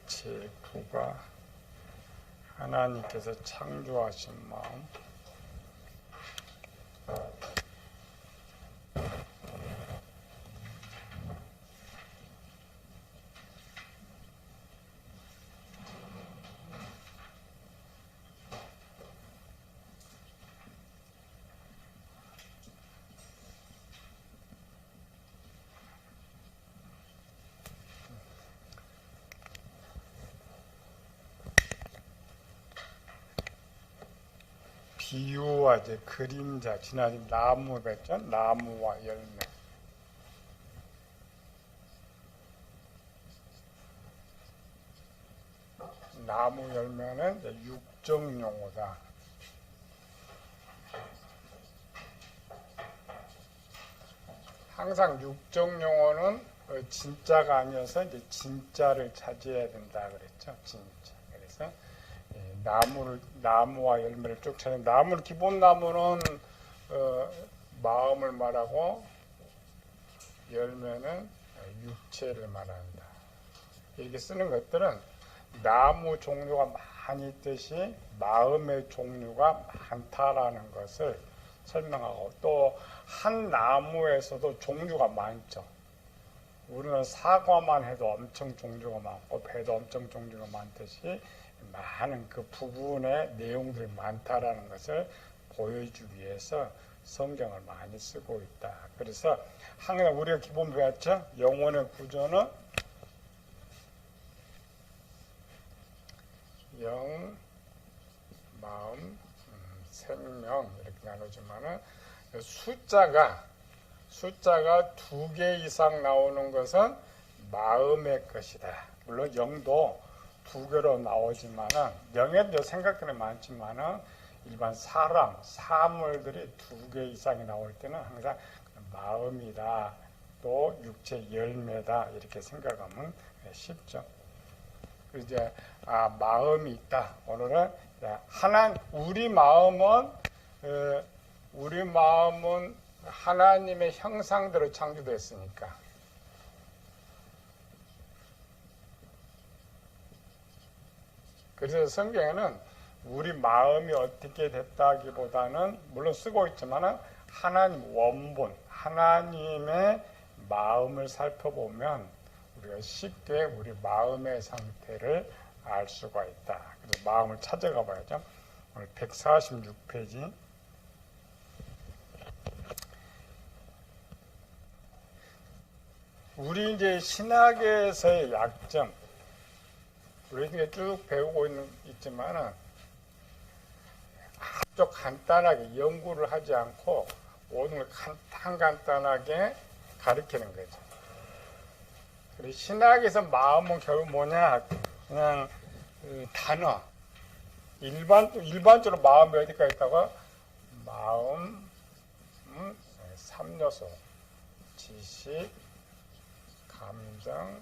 제9가 하나님께서 창조하신 마음, 비유와 이제 그림자, 지난해 나무가 있죠? 나무와 열매. 나무 열매는 이제 육정 용어다. 항상 육정 용어는 진짜가 아니어서 이제 진짜를 차지해야 된다 그랬죠. 진짜. 그래서 나무와 열매를 쭉 찾는 나무는 기본 나무는 마음을 말하고 열매는 육체를 말한다. 이렇게 쓰는 것들은 나무 종류가 많이 있듯이 마음의 종류가 많다라는 것을 설명하고 또 한 나무에서도 종류가 많죠. 우리는 사과만 해도 엄청 종류가 많고 배도 엄청 종류가 많듯이 많은 그 부분의 내용들이 많다라는 것을 보여주기 위해서 성경을 많이 쓰고 있다. 그래서 항상 우리가 기본 배웠죠? 영혼의 구조는 영, 마음, 생명 이렇게 나누지만은 숫자가 2개 이상 나오는 것은 마음의 것이다. 물론 0도 2개로 나오지만은 0에도 생각들이 많지만은 일반 사물들이 2개 이상이 나올 때는 항상 마음이다. 또 육체 열매다. 이렇게 생각하면 쉽죠. 이제 마음이 있다. 오늘은 우리 마음은 하나님의 형상대로 창조됐으니까. 그래서 성경에는 우리 마음이 어떻게 됐다기보다는 물론 쓰고 있지만은 하나님 원본, 하나님의 마음을 살펴보면 우리가 쉽게 우리 마음의 상태를 알 수가 있다. 그래서 마음을 찾아가 봐야죠. 오늘 146페이지. 우리 이제 신학에서의 약점, 우리 이제 쭉 배우고 있지만은 아주 간단하게 연구를 하지 않고 오늘 간단하게 가르치는 거죠. 그리고 신학에서 마음은 결국 뭐냐? 그냥 단어. 일반적으로 마음이 어디까지 있다고? 마음, 3요소. 지식, 감정,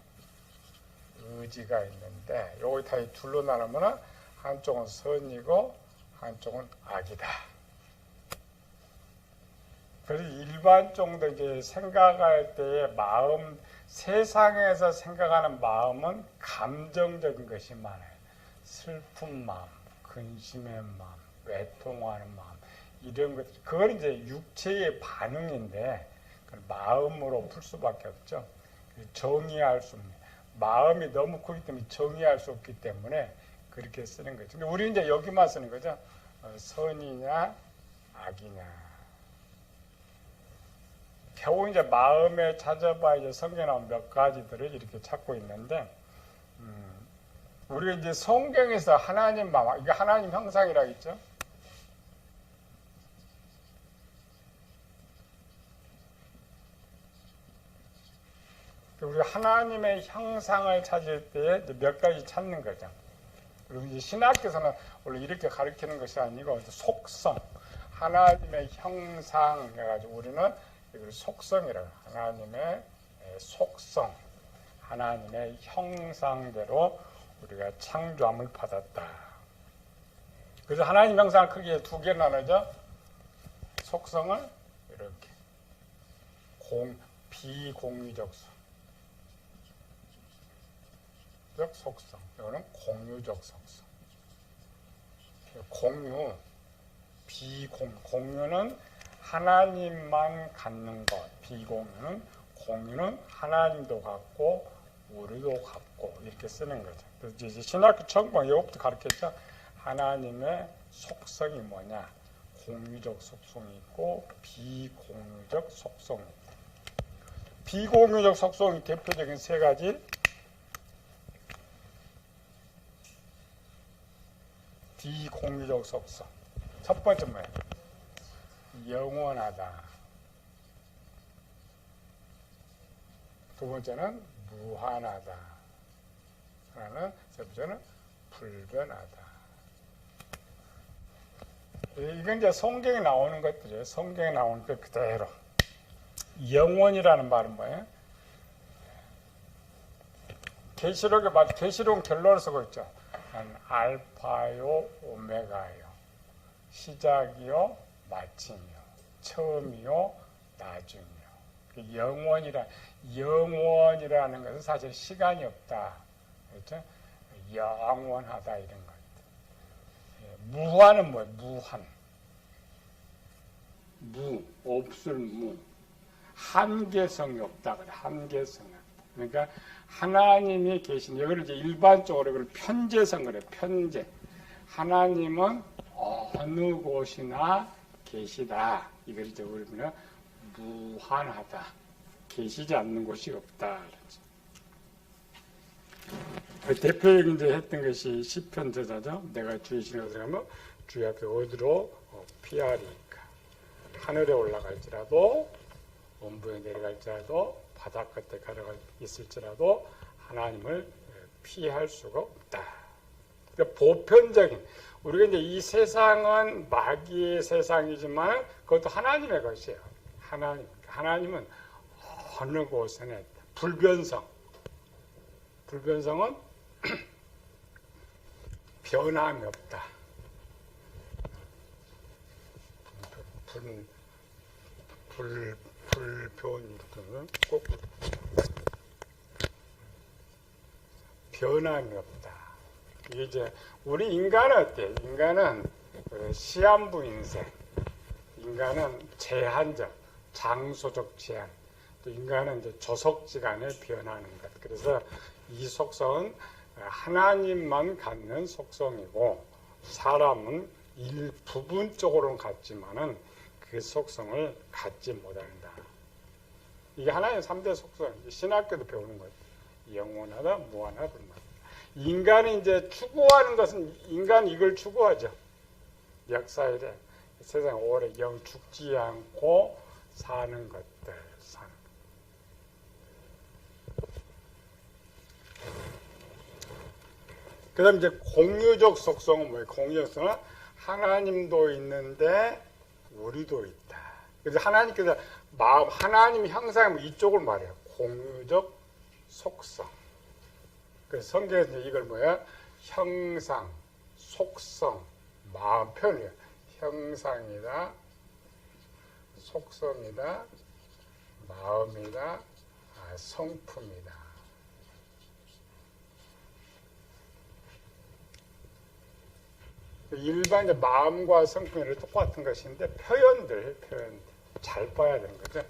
의지가 있는데 요거 다 둘로 나누면 한쪽은 선이고 한쪽은 악이다. 그래서 일반적으로 이제 생각할 때의 마음, 세상에서 생각하는 마음은 감정적인 것이 많아요. 슬픈 마음, 근심의 마음, 외통하는 마음, 이런 것들. 그건 이제 육체의 반응인데 그걸 마음으로 풀 수밖에 없죠. 정의할 수 없는. 마음이 너무 크기 때문에 정의할 수 없기 때문에 그렇게 쓰는 거죠. 근데 우리 이제 여기만 쓰는 거죠. 선이냐, 악이냐. 겨우 이제 마음에 찾아봐 이제 성경에 나온 몇 가지들을 이렇게 찾고 있는데, 우리가 이제 성경에서 하나님 마음, 이게 하나님 형상이라 했죠. 우리 하나님의 형상을 찾을 때 몇 가지 찾는 거죠. 그리고 이제 신학에서는 원래 이렇게 가르치는 것이 아니고 속성, 하나님의 형상 해가지고 우리는 이걸 속성이라고 해요. 하나님의 속성, 하나님의 형상대로 우리가 창조함을 받았다. 그래서 하나님 형상을 크게 2개로 나누죠. 속성을 이렇게 비공유적 속성, 이거는 공유적 속성. 공유, 공유는 하나님만 갖는 것, 비공유는 공유는 하나님도 갖고 우리도 갖고 이렇게 쓰는 거죠. 그래서 이제 신학교 처음 이것부터 가르쳤죠. 하나님의 속성이 뭐냐? 공유적 속성이 있고 비공유적 속성이 있다. 비공유적 속성의 대표적인 세 가지. 비공유적 속성. 첫 번째 뭐예요? 영원하다. 두 번째는 무한하다. 하나는 세 번째는 불변하다. 이건 이제 성경에 나오는 것들이에요. 성경에 나오는 것 그대로. 영원이라는 말은 뭐예요? 계시록에 맞 계시록 결론을 쓰고 있죠. 알파요 오메가요. 시작이요 마침이요. 처음이요 나중이요. 영원이라는 것은 사실 시간이 없다. 그렇죠? 영원하다 이런 것. 무한은 뭐예요? 무한. 없을 무. 한계성이 없다. 그래. 한계성이 없다. 그러니까 하나님이 계신, 여기를 이제 일반적으로 그걸 편재성 그래. 편재. 하나님은 어느 곳이나 계시다. 이걸 이제 우리는 무한하다. 계시지 않는 곳이 없다. 그 대표적인 이제 했던 것이 시편 저자죠. 내가 주의 신에 들어가면 주의 앞에 어디로 피하리까. 하늘에 올라갈지라도 원부에 내려갈지라도 바닷 끝에 걸어가 있을지라도 하나님을 피할 수가 없다. 그러니까 보편적인, 우리가 이제 이 세상은 마귀의 세상이지만 그것도 하나님의 것이에요. 하나님은 어느 곳에나 있다. 불변성은 변함이 없다. 불변은 꼭 변함이 없다. 이게 이제 우리 인간은 어때요? 인간은 시한부 인생, 인간은 제한적, 장소적 제한, 또 인간은 이제 조속지간에 변하는 것. 그래서 이 속성은 하나님만 갖는 속성이고 사람은 부분적으로는 갖지만은 그 속성을 갖지 못한다. 이게 하나의 3대 속성. 신학교도 배우는 거예요. 영원하다, 무한하다. 인간이 이제 추구하는 것은 인간이 이걸 추구하죠. 역사일에 세상 오래 영 죽지 않고 사는 것들. 그 다음에 이제 공유적 속성은 뭐예요? 공유적 속성은 하나님도 있는데 우리도 있다. 그래서 하나님께서 하나님 형상 이쪽을 말해요. 공유적 속성. 그래서 성경에서 이걸 뭐야? 형상, 속성, 마음 표현이에요. 형상이다, 속성이다, 마음이다, 성품이다. 일반 마음과 성품이 똑같은 것인데 표현들 잘 봐야 되는 거죠.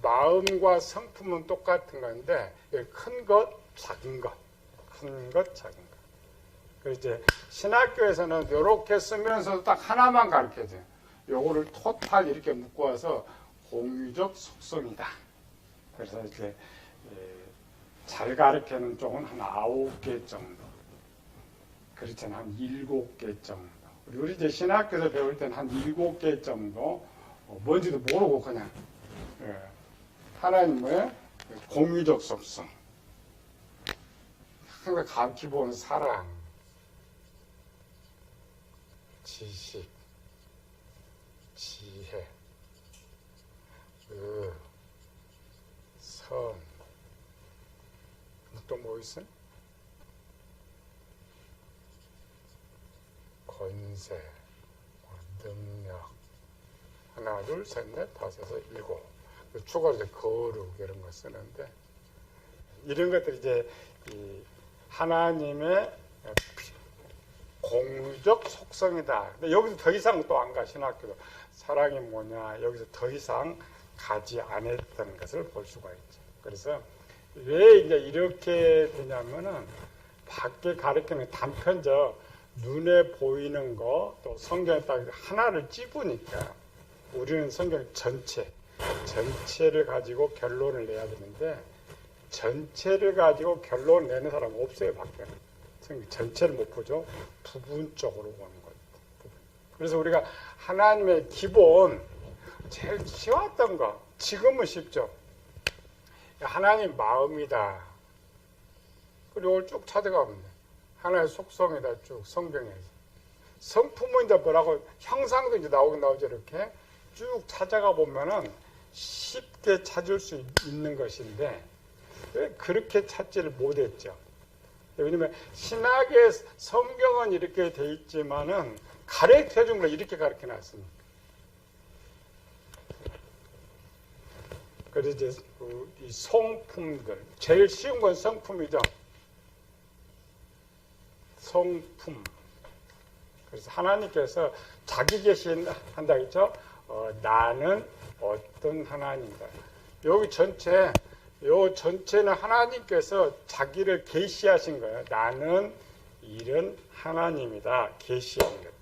마음과 성품은 똑같은 건데 큰 것, 작은 것, 큰 것, 작은 것. 그래서 이제 신학교에서는 이렇게 쓰면서 딱 하나만 가르쳐줘요. 요거를 토탈 이렇게 묶어와서 공유적 속성이다. 그래서 이렇게 잘 가르치는 쪽은 한 9개 정도. 그렇잖아요. 한 7개 정도. 우리 이제 신학교에서 배울 때는 한 7개 정도, 뭔지도 모르고 그냥, 하나님의 공유적 속성. 항상 기본 사랑, 지식, 지혜, 선, 또 뭐 있어요? 권세, 능력, 하나, 둘, 셋, 넷, 다섯, 여섯, 일곱. 추가로 이제 거룩 이런 거 쓰는데 이런 것들이 이제 하나님의 공유적 속성이다. 근데 여기서 더 이상 또 안 가. 신학교도 사랑이 뭐냐 여기서 더 이상 가지 않았던 것을 볼 수가 있죠. 그래서 왜 이제 이렇게 되냐면은 밖에 가르치는 단편적 눈에 보이는 거 또 성경에 딱 하나를 찝으니까 우리는 성경 전체를 가지고 결론을 내야 되는데 전체를 가지고 결론을 내는 사람은 없어요. 밖에는 성경 전체를 못 보죠. 부분적으로 보는 거예요. 그래서 우리가 하나님의 기본 제일 쉬웠던 거 지금은 쉽죠. 하나님 마음이다. 그리고 이걸 쭉 찾아가면 돼. 하나의 속성이다. 쭉 성경에서. 성품은 이제 뭐라고 형상도 이제 나오죠. 이렇게 쭉 찾아가 보면은 쉽게 찾을 수 있는 것인데 왜 그렇게 찾지를 못했죠. 왜냐면 신학의 성경은 이렇게 돼 있지만은 가르쳐 준 걸 이렇게 가르쳐 놨습니다. 그래서 이제 이 성품들 제일 쉬운 건 성품이죠. 성품. 그래서 하나님께서 자기 계시한다 했죠. 나는 어떤 하나님이다. 여기 전체는 하나님께서 자기를 계시하신 거예요. 나는 이런 하나님이다. 계시한 것들.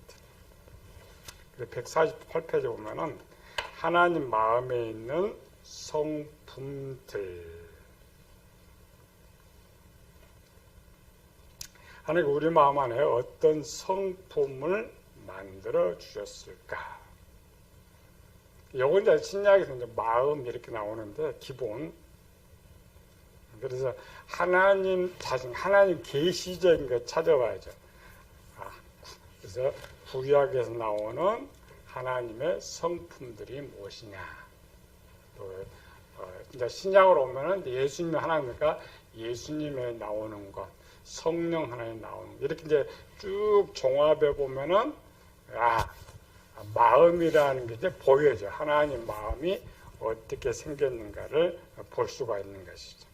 그래서 148페이지 보면은 하나님 마음에 있는 성품들. 하나님 우리 마음 안에 어떤 성품을 만들어 주셨을까? 요건 이제 신약에서 이제 마음 이렇게 나오는데 기본. 그래서 하나님 자신, 하나님 계시적인 거 찾아봐야죠. 그래서 구약에서 나오는 하나님의 성품들이 무엇이냐? 또 이제 신약으로 오면은 예수님이 하나님이니까 예수님에 나오는 것. 성령 하나님 나오는 이렇게 이제 쭉 종합해 보면은 마음이라는 게 이제 보여져. 하나님 마음이 어떻게 생겼는가를 볼 수가 있는 것이죠.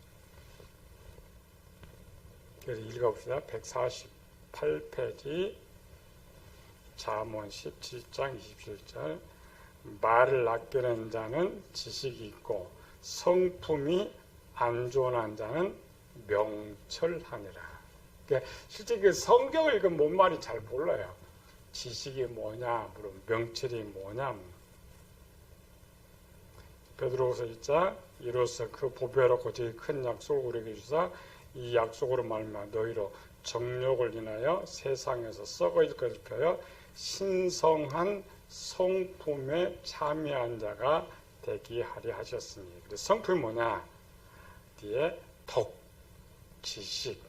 그래서 읽어봅시다. 148페이지 잠언 17장 27절 말을 아끼는 자는 지식이 있고 성품이 안전한 자는 명철하니라. 그러니까 실제 그 성경을 읽으면 뭔 말이 잘 몰라요. 지식이 뭐냐, 물론 명철이 뭐냐. 베드로후서 1장 이로써 그 보배로 고지 큰 약속을 우리에게 주사 이 약속으로 말미암아 너희로 정욕을 인하여 세상에서 썩어질 것을 펴여 신성한 성품에 참여한 자가 되게 하려 하셨으니. 그래서 성품이 뭐냐? 뒤에 덕, 지식,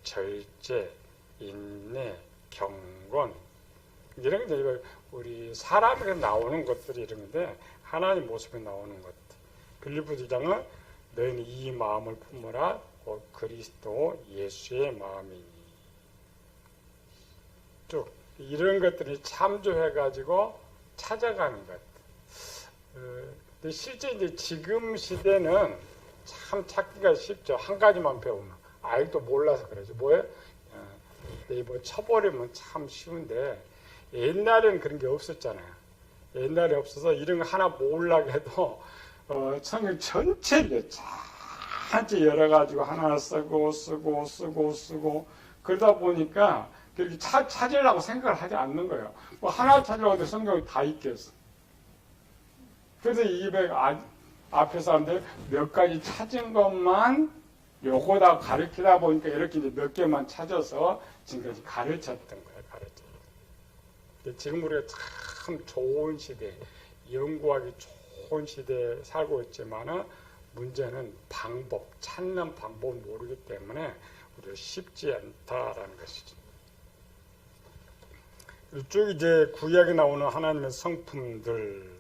절제, 인내, 경건 이런 게 우리 사람에게 나오는 것들이 이런 건데 하나님 모습에 나오는 것들. 빌립보서 2장은 너희는 이 마음을 품으라 곧 그리스도 예수의 마음이니. 쭉 이런 것들이 참조해가지고 찾아가는 것. 근데 실제 이제 지금 시대는 참 찾기가 쉽죠. 한 가지만 배우면. 아직도 몰라서 그러죠. 뭐예요? 뭐 쳐버리면 참 쉬운데 옛날에는 그런 게 없었잖아요. 옛날에 없어서 이런 거 하나 모으려고 해도 성경 전체를 잔뜩 열어가지고 하나 쓰고 그러다 보니까 그렇게 찾으려고 생각을 하지 않는 거예요. 뭐 하나 찾으려고 해도 성경이 다 있겠어. 그래서 앞에 사람들 몇 가지 찾은 것만 요거다 가르치다 보니까 이렇게 이제 몇 개만 찾아서 지금까지 가르쳤던 거예요. 지금 우리가 참 좋은 시대, 연구하기 좋은 시대에 살고 있지만은 문제는 찾는 방법을 모르기 때문에 우리가 쉽지 않다라는 것이죠. 쭉 이제 구약에 나오는 하나님의 성품들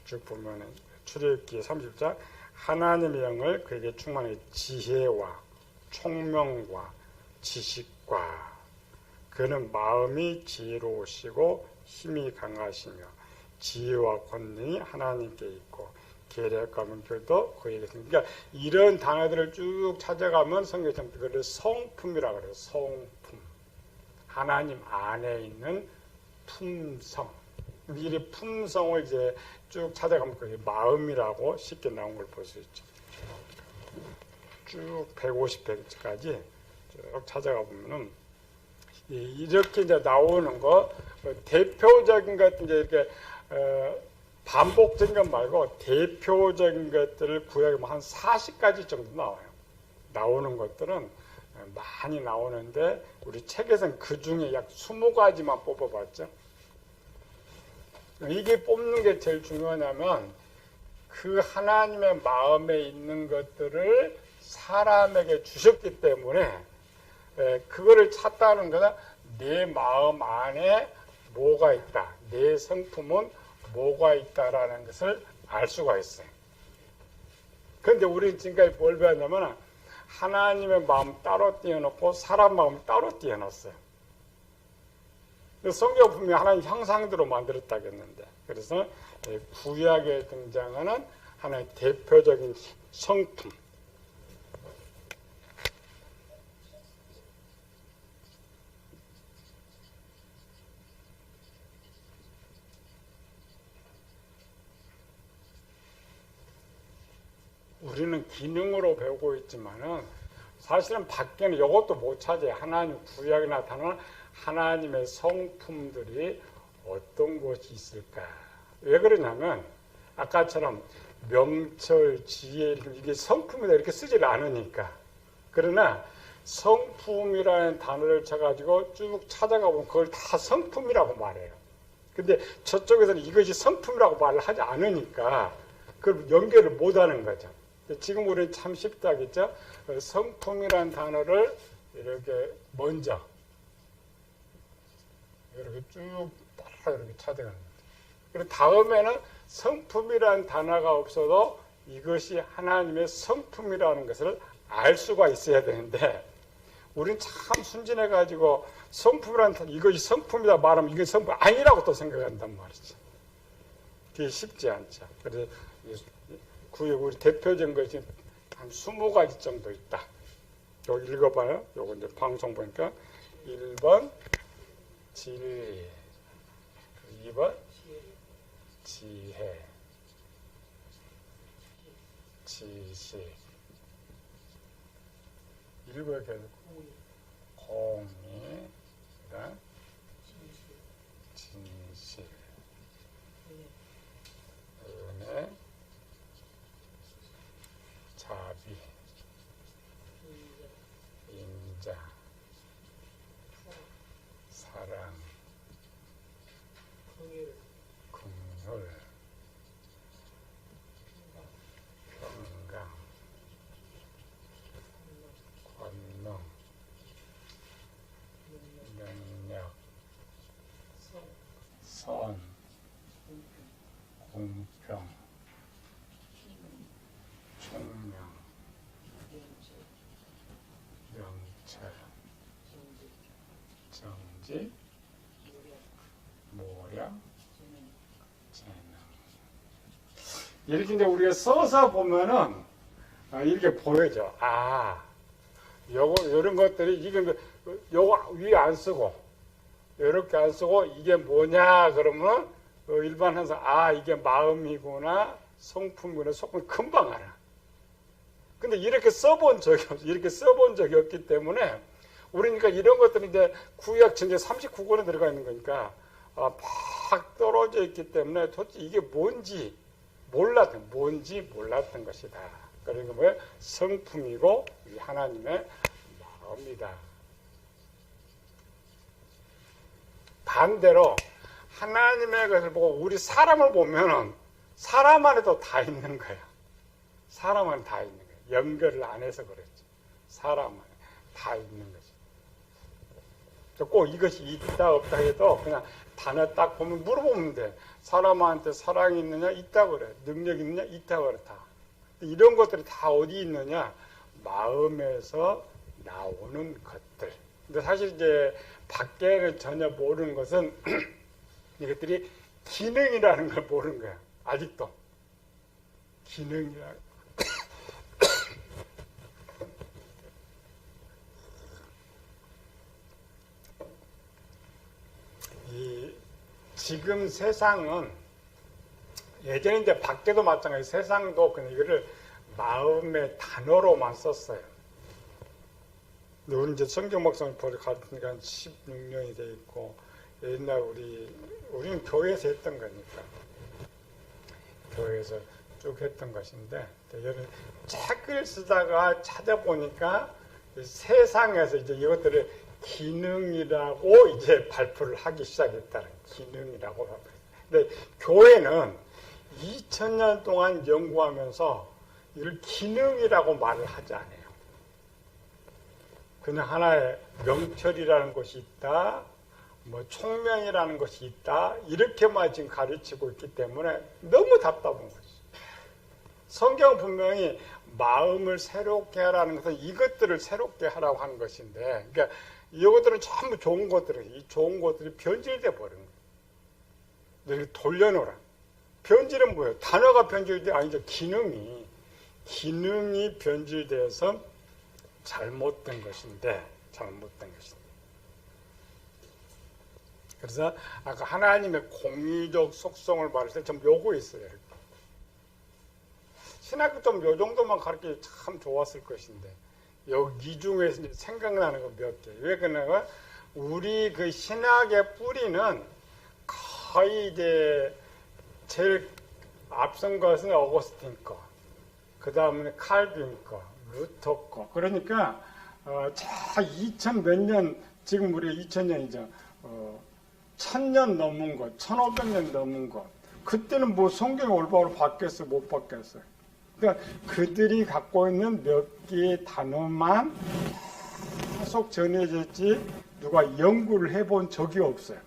쭉 보면은 출애굽기 30장 하나님의 영을 그에게 충만해 지혜와 총명과 지식과 그는 마음이 지혜로우시고 힘이 강하시며 지혜와 권능이 하나님께 있고 계략 가문교도 그 얘기했습니다. 그러니까 이런 단어들을 쭉 찾아가면 성경에서 그걸 성품이라고 그래요. 성품. 하나님 안에 있는 품성. 이 품성을 이제 쭉 찾아가면 그게 마음이라고 쉽게 나온 걸 볼 수 있죠. 쭉 150페이지까지 쭉 찾아가 보면은 이렇게 이제 나오는 거 대표적인 것 이제 이렇게 반복적인 것 말고 대표적인 것들을 구약에 한 40가지 정도 나와요. 나오는 것들은 많이 나오는데 우리 책에서는 그 중에 약 20가지만 뽑아봤죠. 이게 뽑는 게 제일 중요하냐면 그 하나님의 마음에 있는 것들을 사람에게 주셨기 때문에 그거를 찾다는 것은 내 마음 안에 뭐가 있다. 내 성품은 뭐가 있다라는 것을 알 수가 있어요. 그런데 우리는 지금까지 뭘 배웠냐면 하나님의 마음 따로 띄워놓고 사람 마음 따로 띄워놨어요. 성경 분명히 하나님 형상대로 만들었다겠는데 그래서 구약에 등장하는 하나의 대표적인 성품 우리는 기능으로 배우고 있지만은 사실은 밖에는 이것도 못 찾아요. 하나님 구약에 나타나는 하나님의 성품들이 어떤 것이 있을까? 왜 그러냐면 아까처럼 명철, 지혜 이게 성품이다 이렇게 쓰질 않으니까. 그러나 성품이라는 단어를 쳐가지고 쭉 찾아가 보면 그걸 다 성품이라고 말해요. 근데 저쪽에서는 이것이 성품이라고 말을 하지 않으니까 그걸 연결을 못하는 거죠. 지금 우리는 참 쉽다겠죠? 성품이라는 단어를 이렇게 먼저 이렇게 쭉 따라 이렇게 찾아가는 거죠. 그리고 다음에는 성품이라는 단어가 없어도 이것이 하나님의 성품이라는 것을 알 수가 있어야 되는데 우리는 참 순진해가지고 성품이라는 단어, 이것이 성품이다 말하면 이게 성품 아니라고 또 생각한단 말이죠. 그게 쉽지 않죠. 그래서 구약 우리 대표적인 것이 한 20가지 정도 있다. 여기 읽어봐요. 요거 이제 방송 보니까 1번 진리, 2번 지혜, 지식, 읽어야 계속 공의, 그다음 진실, 은혜, 자비, 인자, 사랑, 긍휼, 평강, 권능, 능력, 선, 공평, 총명, 명철, 정직, 모략, 재능. 이렇게 이제 우리가 써서 보면은 이렇게 보여져. 요런 것들이 요거 위에 안 쓰고 이렇게 안 쓰고 이게 뭐냐 그러면 일반 한사 이게 마음이구나 성품이구나 속은 금방 알아. 근데 이렇게 써본 적이 없어. 이렇게 써본 적이 없기 때문에 우리니까 이런 것들이 이제 구약 전체 39권에 들어가 있는 거니까 팍 떨어져 있기 때문에 도대체 이게 뭔지 몰랐던 것이다. 그러니까 뭐예요? 성품이고 하나님의 마음이다. 반대로 하나님의 것을 보고 우리 사람을 보면은 사람 안에도 다 있는 거야. 사람 안에 다 있는 거야. 연결을 안 해서 그랬지. 사람 안에 다 있는 거지. 꼭 이것이 있다 없다 해도 그냥 단어 딱 보면 물어보면 돼. 사람한테 사랑이 있느냐? 있다 그래. 능력이 있느냐? 있다 그래. 다. 이런 것들이 다 어디 있느냐? 마음에서 나오는 것들. 근데 사실 이제 밖에는 전혀 모르는 것은 이것들이 기능이라는 걸 모르는 거야. 아직도. 기능이라. 지금 세상은 예전에 이제 밖에도 마찬가지 세상도 그냥 이거를 마음의 단어로만 썼어요. 우리 이제 성경 목사님 보러 가르치니까 한 16년이 돼 있고 옛날 우리는 교회에서 했던 거니까 교회에서 쭉 했던 것인데 여러분 책을 쓰다가 찾아보니까 세상에서 이제 이것들을 기능이라고 이제 발표를 하기 시작했다는 기능이라고 발표. 근데 교회는 2000년 동안 연구하면서 이걸 기능이라고 말을 하지 않아요. 그냥 하나의 명철이라는 것이 있다, 뭐 총명이라는 것이 있다 이렇게만 지금 가르치고 있기 때문에 너무 답답한 거지. 성경은 분명히 마음을 새롭게 하라는 것은 이것들을 새롭게 하라고 하는 것인데, 그러니까 이것들은 전부 좋은 것들이 이 좋은 것들이 변질돼 버린 거예요. 돌려놓으라. 변질은 뭐예요? 단어가 변질돼 아니죠. 기능이 변질돼서 잘못된 것인데. 그래서 아까 하나님의 공의적 속성을 말했을 때 좀 요거 있어요. 신학교 좀 요 정도만 가르치면 참 좋았을 것인데 여기 중에서 이제 생각나는 거 몇 개. 왜 그러냐면 우리 그 신학의 뿌리는 거의 이제 제일 앞선 것은 어거스틴 거, 그 다음에 칼빈 거, 루터 거. 그러니까 자 2000 몇 년, 지금 우리 2000년이죠. 1000년 넘은 거, 1500년 넘은 거. 그때는 뭐 성경이 올바로 바뀌었어요? 못 바뀌었어요? 그러니까 그들이 갖고 있는 몇 개의 단어만 계속 전해졌지 누가 연구를 해본 적이 없어요.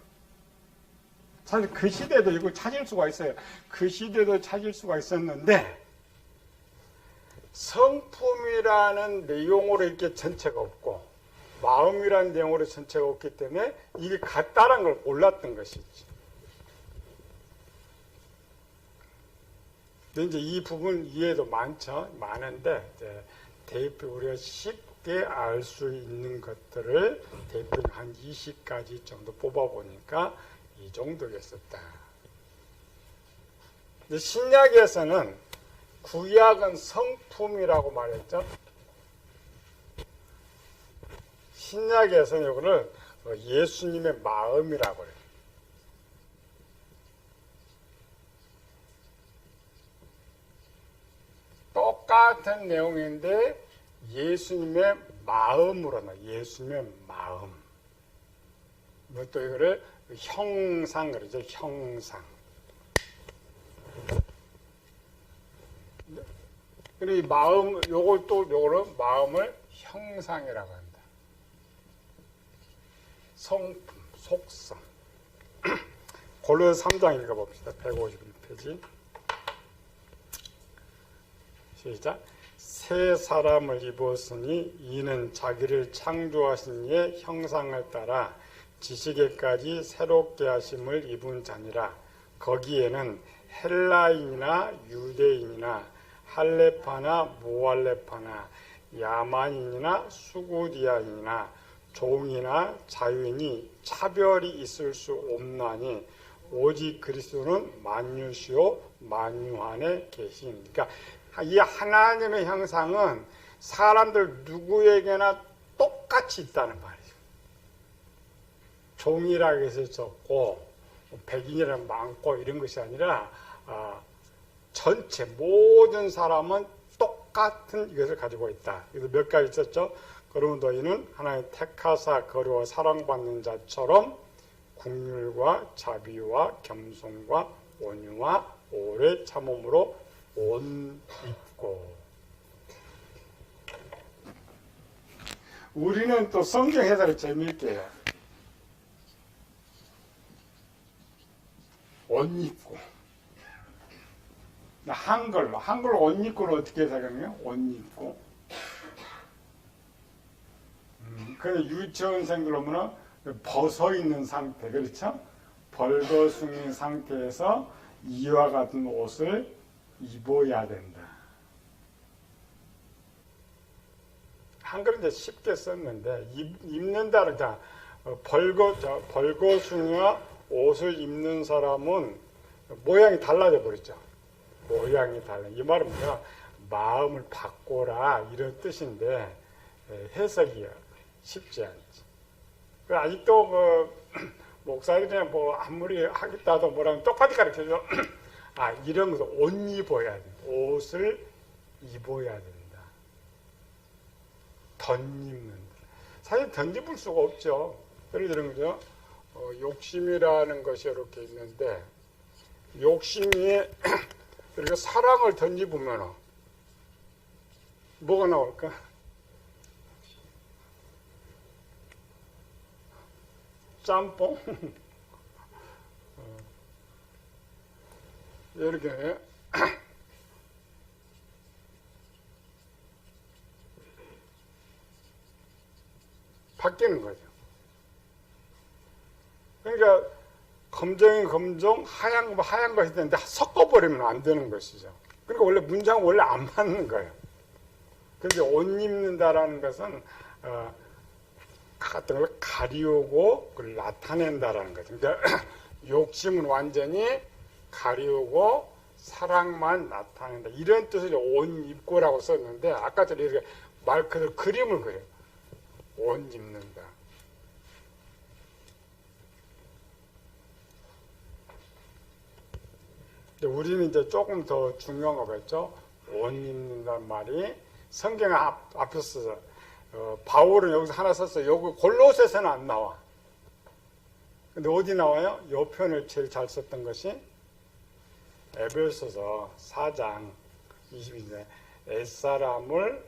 사실 그 시대도 이걸 찾을 수가 있어요. 그 시대도 찾을 수가 있었는데 성품이라는 내용으로 이렇게 전체가 없고 마음이라는 내용으로 전체가 없기 때문에 이게 같다라는 걸 몰랐던 것이지. 근데 이제 이 부분 이해도 많은데 대입 우리가 쉽게 알 수 있는 것들을 대입 한 20가지 정도 뽑아보니까 이 정도였었다. 근데 신약에서는 구약은 성품이라고 말했죠. 신약에서는 이거를 예수님의 마음이라고 해요. 똑같은 내용인데 예수님의 마음으로 나 예수님의 마음. 또 이거를 형상 그러죠. 형상. 그리고 이 마음 요거를 마음을 형상이라고 한다. 성품, 속성. 골로새 3장 읽어봅시다. 151페이지. 시작. 새 사람을 입었으니 이는 자기를 창조하신 이의 형상을 따라 지식에까지 새롭게 하심을 입은 자니라. 거기에는 헬라인이나 유대인이나 할레파나 모할레파나 야만인이나 수구디아인이나 종이나 자유인이 차별이 있을 수 없나니 오직 그리스도는 만유시요 만유 안에 계신. 그러니까 이 하나님의 형상은 사람들 누구에게나 똑같이 있다는 말이죠. 종이라고 해서 적고 백인이라는 많고 이런 것이 아니라 전체 모든 사람은 똑같은 이것을 가지고 있다. 그래서 몇 가지 있었죠. 그러면 너희는 하나님 택하사 거류와 사랑받는 자처럼 긍휼과 자비와 겸손과 온유와 오래 참음으로 옷 입고. 우리는 또 성경 해설을 재미있게 해요. 옷 입고. 한글로 옷 입고를 어떻게 해석하냐? 옷 입고. 그래서 유치원생들 보면 벗어 있는 상태, 그렇죠? 벌거숭인 상태에서 이와 같은 옷을 입어야 된다. 한글은 이제 쉽게 썼는데 입는다는 벌거숭이와 옷을 입는 사람은 모양이 달라져 버리죠. 모양이 달라. 이 말은 뭐야? 마음을 바꿔라 이런 뜻인데 해석이 쉽지 않지. 아직도 목사들이 뭐 아무리 하겠다 하도 뭐라면 똑같이 가르쳐줘. 아, 이런 것도 옷 입어야 돼. 옷을 입어야 된다. 덧입는다. 사실 덧입을 수가 없죠. 예를 들면 거죠. 욕심이라는 것이 이렇게 있는데 욕심이 우리가 사랑을 덧입으면 뭐가 나올까? 짬뽕? 이렇게 바뀌는 거죠. 그러니까 검정이 검정, 하얀 거 하얀 것이 되는데 섞어버리면 안 되는 것이죠. 그러니까 원래 문장은 원래 안 맞는 거예요. 그런데 옷 입는다라는 것은 같은 걸 가리우고 그걸 나타낸다라는 거죠. 그러니까 욕심은 완전히 가리우고 사랑만 나타낸다. 이런 뜻으로 옷 입고라고 썼는데 아까 전에 이렇게 말 그대로 그림을 그려요. 옷 입는다. 우리는 이제 조금 더 중요한 거겠죠. 옷 입는다는 말이 성경 앞에서 바울은 여기서 하나 썼어요. 여기 골로새서는 안 나와. 근데 어디 나와요? 이 표현을 제일 잘 썼던 것이 에베소서 4장 22절에 옛사람을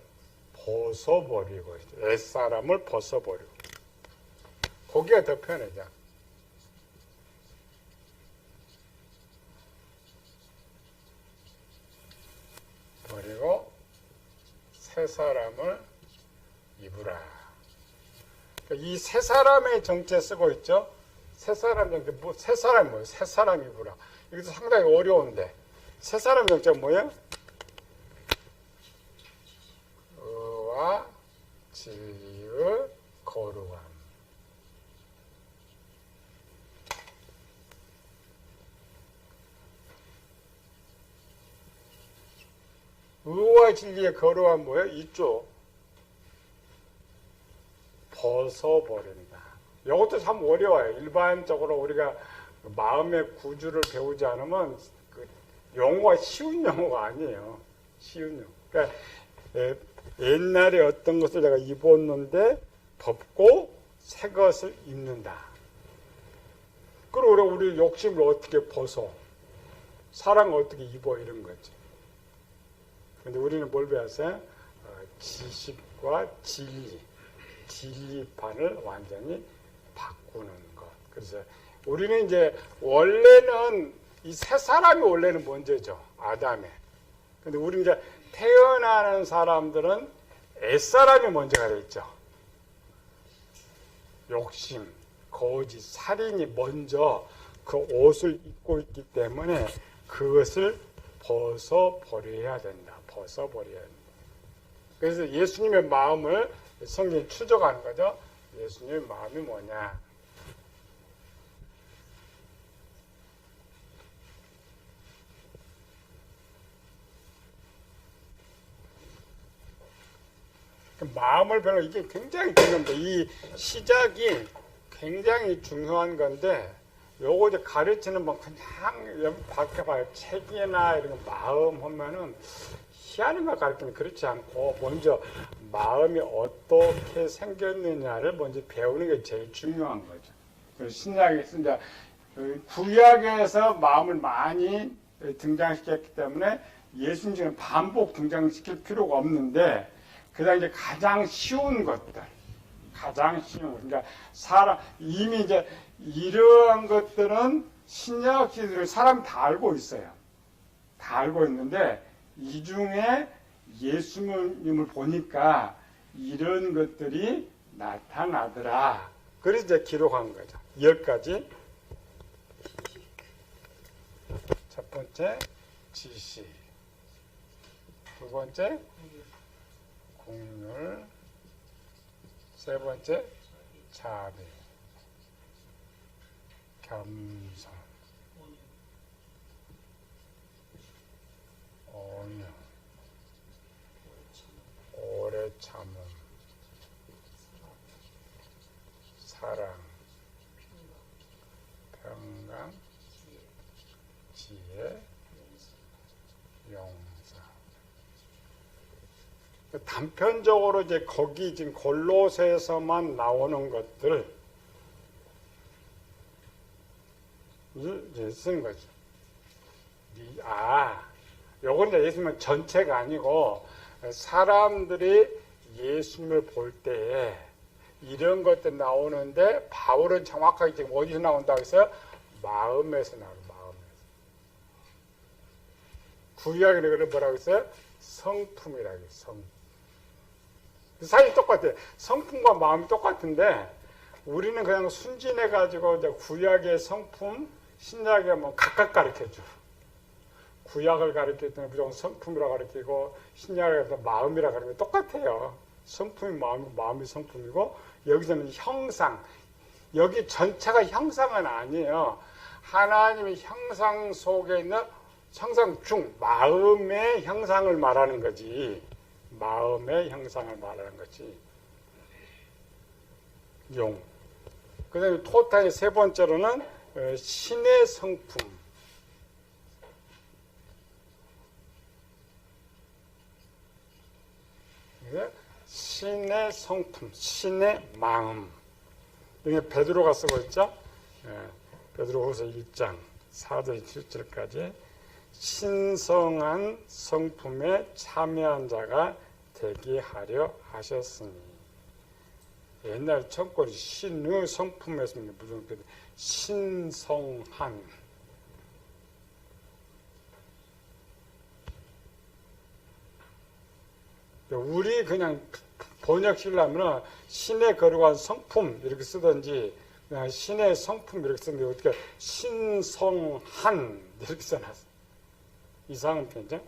벗어버리고 옛사람을 벗어버리고 거기가 더 편하죠. 버리고 새 사람을 입으라. 이 새 사람의 정체 쓰고 있죠. 새 사람 정체, 새 사람이 뭐예요? 새 사람 입으라. 이것도 상당히 어려운데 새 사람 정체가 뭐예요? 의와 진리의 거룩함. 의와 진리의 거룩함 뭐예요? 이쪽 벗어버린다. 이것도 참 어려워요. 일반적으로 우리가 마음의 구주를 배우지 않으면 그 용어가 쉬운 용어가 아니에요. 쉬운 용어. 그러니까 옛날에 어떤 것을 내가 입었는데 덮고 새 것을 입는다. 그리고 우리 욕심을 어떻게 벗어? 사랑을 어떻게 입어? 이런 거지. 근데 우리는 뭘 배웠어요? 지식과 진리판을 완전히 바꾸는 것. 그래서 우리는 이제 원래는 이 새 사람이 원래는 먼저죠. 아담에. 근데 우리 이제 태어나는 사람들은 옛사람이 먼저가 돼 있죠. 욕심, 거짓, 살인이 먼저 그 옷을 입고 있기 때문에 그것을 벗어버려야 된다. 벗어버려야 된다. 그래서 예수님의 마음을 성경이 추적하는 거죠. 예수님의 마음이 뭐냐. 마음을 배우는 이게 굉장히 중요합니다. 이 시작이 굉장히 중요한 건데 요거 이제 가르치는 뭐 그냥 밖에 봐요. 책이나 이런 거 마음 하면은 희한한 걸 가르치면 그렇지 않고 먼저 마음이 어떻게 생겼느냐를 먼저 배우는 게 제일 중요한 거죠. 그래서 신약에서 이제 구약에서 마음을 많이 등장시켰기 때문에 예수님은 반복 등장시킬 필요가 없는데 그다음 이제 가장 쉬운 것들, 그러니까 이미 이제 이러한 것들은 신약 시대를 사람이 다 알고 있어요. 다 알고 있는데 이 중에 예수님을 보니까 이런 것들이 나타나더라. 그래서 이제 기록한 거죠. 10가지. 첫 번째 지식. 두 번째 국률, 세 번째 자비, 겸손, 온유, 오래 참음, 사랑, 평강, 지혜, 용서. 단편적으로 이제 거기 지금 골로새에서만 나오는 것들 이제 쓰는 거죠. 요건 이제 예수님 전체가 아니고 사람들이 예수님을 볼 때에 이런 것들 나오는데 바울은 정확하게 지금 어디서 나온다고 했어요? 마음에서 나와요. 마음에서. 구약에 그걸 뭐라고 했어요? 성품이라고 해요. 성품. 사실 똑같아요. 성품과 마음이 똑같은데 우리는 그냥 순진해가지고 이제 구약의 성품, 신약에 뭐 각각 가르쳐줘. 구약을 가르칠 때는 무조건 성품이라고 가르치고 신약에서 마음이라고 가르치고 똑같아요. 성품이 마음이 성품이고 여기서는 형상. 여기 전체가 형상은 아니에요. 하나님의 형상 속에 있는 형상 중 마음의 형상을 말하는 거지. 마음의 형상을 말하는 거지. 용. 그 다음에 토타의 세 번째로는 신의 성품. 신의 성품, 신의 마음. 이게 베드로가 쓰고 있죠. 베드로후서 1장 4절 7절까지 신성한 성품에 참여한 자가 되게 하려 하셨으니. 옛날 청권이 신의 성품에서 무슨 신성한. 우리 그냥 번역하려면 신의 거룩한 성품 이렇게 쓰든지 그냥 신의 성품 이렇게 쓰는데 어떻게 신성한 이렇게 써놨어. 이상한 편이죠.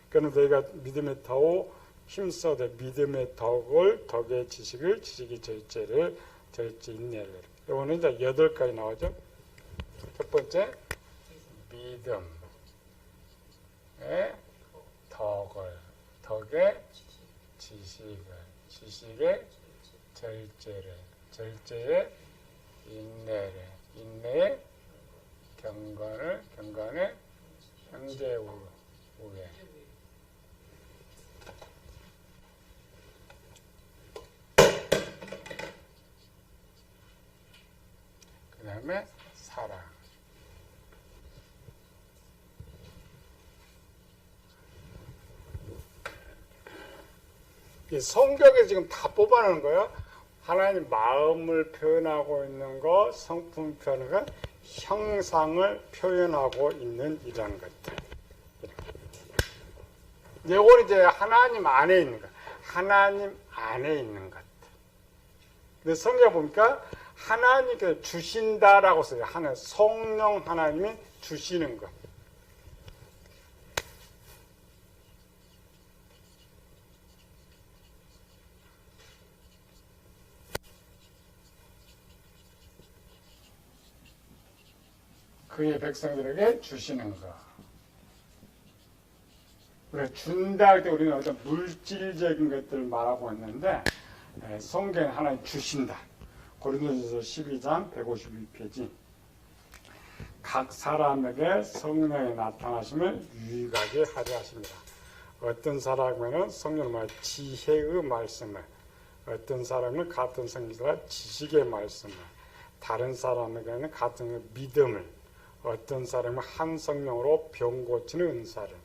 그럼 너희가 믿음의 더욱 힘써되 믿음의 덕을 덕의 지식을 지식이 절제를 절제 인내를. 이거는 이제 8가지 나오죠. 첫 번째 믿음의 덕을 덕의 지식을 지식의 절제를 절제의 인내를 인내의 경건을 경건의 형제 우애. 그 다음에 사랑. 이 성경에 지금 다 뽑아내는 거예요. 하나님 마음을 표현하고 있는 거, 성품 표현하는 거, 형상을 표현하고 있는 이런 것들. 이건 이제 하나님 안에 있는 것. 하나님 안에 있는 것들. 근데 성경 보니까 하나님께서 주신다라고 써요. 성령 하나님이 주시는 것. 그의 백성들에게 주시는 것. 그래, 준다 할 때 우리는 어떤 물질적인 것들을 말하고 있는데 성경에 하나님 주신다. 고린도전서 12장 151페이지. 각 사람에게 성령의 나타나심을 유익하게 하려 하십니다. 어떤 사람에게는 성령의 지혜의 말씀을, 어떤 사람은 같은 성령과 지식의 말씀을, 다른 사람에게는 같은 믿음을, 어떤 사람은 한 성령으로 병 고치는 은사를,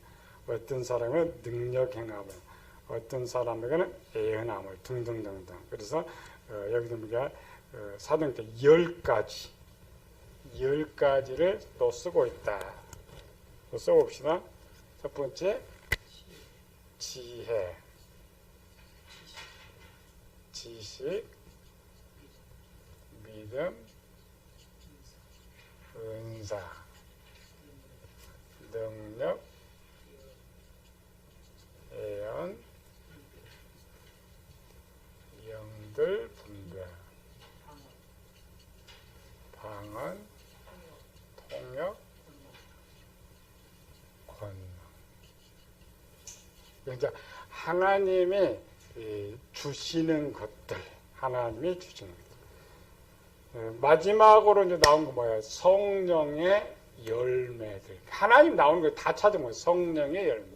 어떤 사람은 능력 행함을, 어떤 사람에게는 애언함을 등등등등. 그래서 여기서 우리가 사도행전 10가지를 또 쓰고 있다. 또 써봅시다. 첫 번째 지혜, 지식, 믿음, 은사, 능력, 대연, 영들, 분별, 방언, 통역, 권능. 이제 하나님이 주시는 것들, 하나님이 주시는 것들. 마지막으로 이제 나온 거 뭐예요? 성령의 열매들. 하나님 나오는 거 다 찾으면 성령의 열매.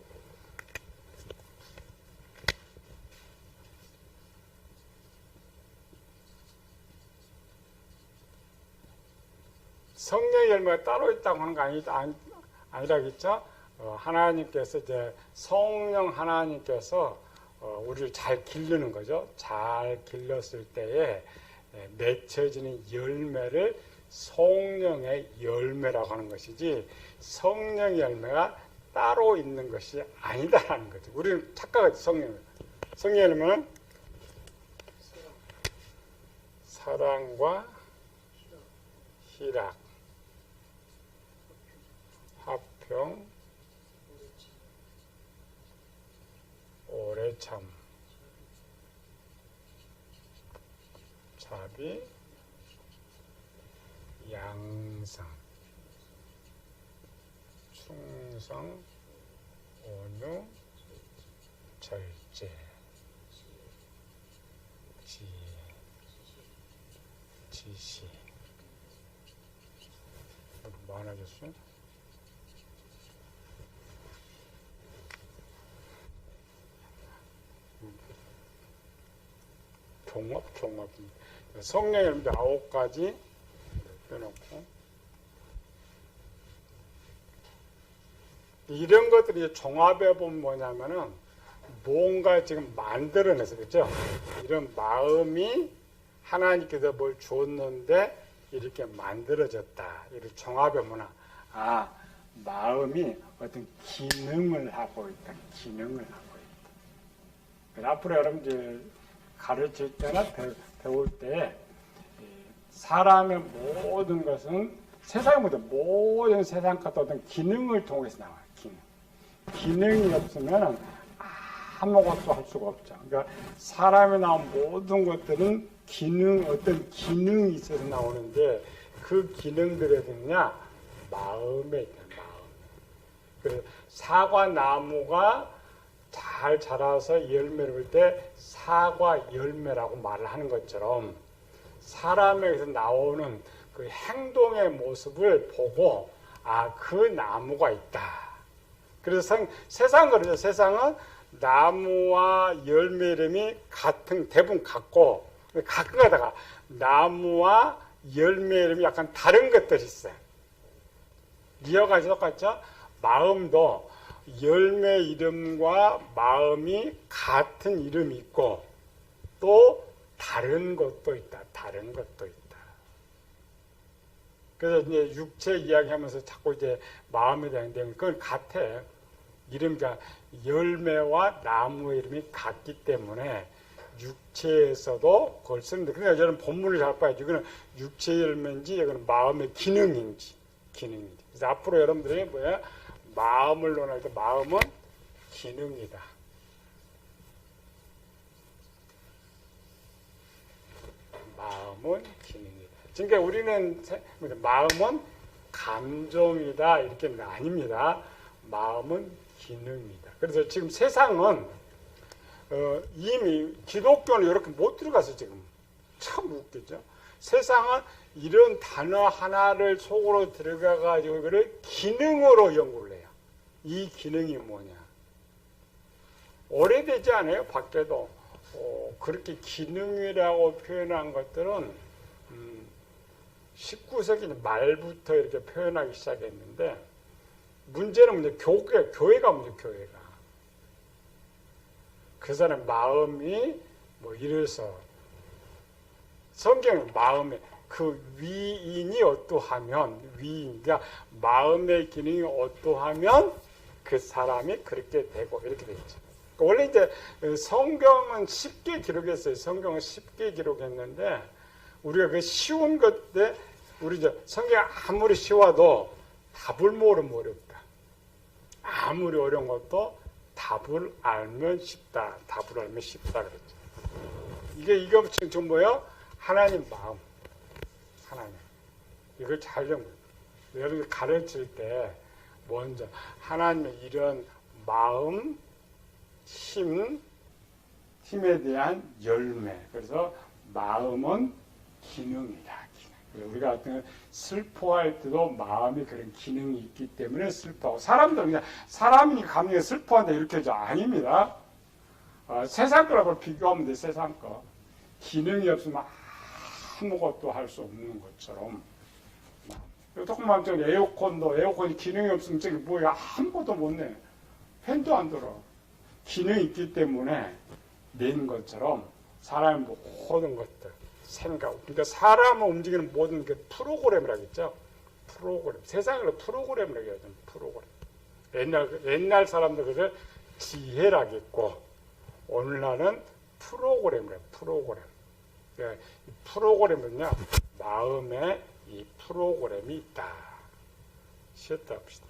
성령의 열매가 따로 있다고 하는 거 아니라겠죠? 하나님께서 이제 성령 하나님께서 우리를 잘 기르는 거죠. 잘 길렀을 때에 맺혀지는 열매를 성령의 열매라고 하는 것이지 성령의 열매가 따로 있는 것이 아니다라는 거죠. 우리는 착각하죠. 성령의 열매는 사랑과 희락, 화평, 오래참, 자비, 양상, 충성, 온유, 절제, 지혜, 지시. 많아졌어? 종합. 성령의 열매 9가지 빼놓고 이런 것들이 종합해 보면 뭐냐면은 뭔가 지금 만들어내서 그렇죠? 이런 마음이 하나님께서 뭘 줬는데 이렇게 만들어졌다. 이렇게 종합해 보면 마음이 어떤 기능을 하고 있다. 앞으로 여러분들 가르칠 때나 배울 때 사람의 모든 것은 모든 세상 같은 어떤 기능을 통해서 나와요. 기능이 없으면 아무것도 할 수가 없죠. 그러니까 사람이 나온 모든 것들은 어떤 기능이 있어서 나오는데 그 기능들이 어디냐? 마음에 있다. 그래서 사과나무가 잘 자라서 열매를 볼 때 사과 열매라고 말을 하는 것처럼 사람에게서 나오는 그 행동의 모습을 보고 그 나무가 있다. 그래서 세상은 그러죠. 세상은 나무와 열매 이름이 대부분 같고 가끔 가다가 나무와 열매 이름이 약간 다른 것들이 있어요. 이어가 똑같죠? 마음도 열매 이름과 마음이 같은 이름이 있고 또 다른 것도 있다. 그래서 이제 육체 이야기하면서 자꾸 이제 마음에 대한 내용 그건 같아요. 그러니까 열매와 나무의 이름이 같기 때문에 육체에서도 그걸 쓰는데 그러니까 저는 본문을 잘 봐야지. 이거는 육체의 열매인지 이거는 마음의 기능인지. 그래서 앞으로 여러분들이 뭐야? 마음을 논할 때 마음은 기능이다. 마음은 기능이다. 그러니까 우리는 마음은 감정이다 이렇게 아닙니다. 마음은 기능이다. 그래서 지금 세상은 이미 기독교는 이렇게 못 들어가서 지금 참 웃기죠. 세상은 이런 단어 하나를 속으로 들어가가지고 이거를 기능으로 연구를 해요. 이 기능이 뭐냐? 오래되지 않아요? 밖에도 그렇게 기능이라고 표현한 것들은 19세기 말부터 이렇게 표현하기 시작했는데 문제는 뭐냐? 교회가 문제, 교회가. 그 사람 마음이 이래서 성경의 마음에 그 위인이 어떠하면 그러니까 마음의 기능이 어떠하면 그 사람이 그렇게 되고 이렇게 되죠. 원래 이제 성경은 쉽게 기록했어요. 성경은 쉽게 기록했는데 우리가 그 쉬운 것들 우리 성경 아무리 쉬워도 답을 모르면 어렵다. 아무리 어려운 것도 답을 알면 쉽다. 답을 알면 쉽다 그랬죠. 이거 지금 뭐예요? 하나님 마음. 하나님. 이걸 잘 좀, 여러분 가르칠 때 먼저 하나님의 이런 마음, 힘에 대한 열매. 그래서 마음은 기능이다. 기능. 우리가 어떤 슬퍼할 때도 마음에 그런 기능이 있기 때문에 슬퍼하고, 사람도 그냥 사람이 감정에 슬퍼한다 이렇게 하죠. 아닙니다. 세상 거라고 비교하면 돼. 세상 거. 기능이 없으면 아무것도 할 수 없는 것처럼. 조금만 좀 에어컨이 기능이 없으면 저기 뭐야 아무것도 못 내. 팬도 안 들어. 기능이 있기 때문에 낸 것처럼 사람의 모든 것들, 생각, 그러니까 사람을 움직이는 모든 게 프로그램이라고 했죠. 프로그램. 세상으로 프로그램이라고 하죠. 프로그램. 옛날 사람들 그걸 지혜라고 했고, 오늘날은 프로그램이래요. 프로그램. 그러니까 이 프로그램은요, 마음에 이 프로그램이 있다. 쉬었다 합시다.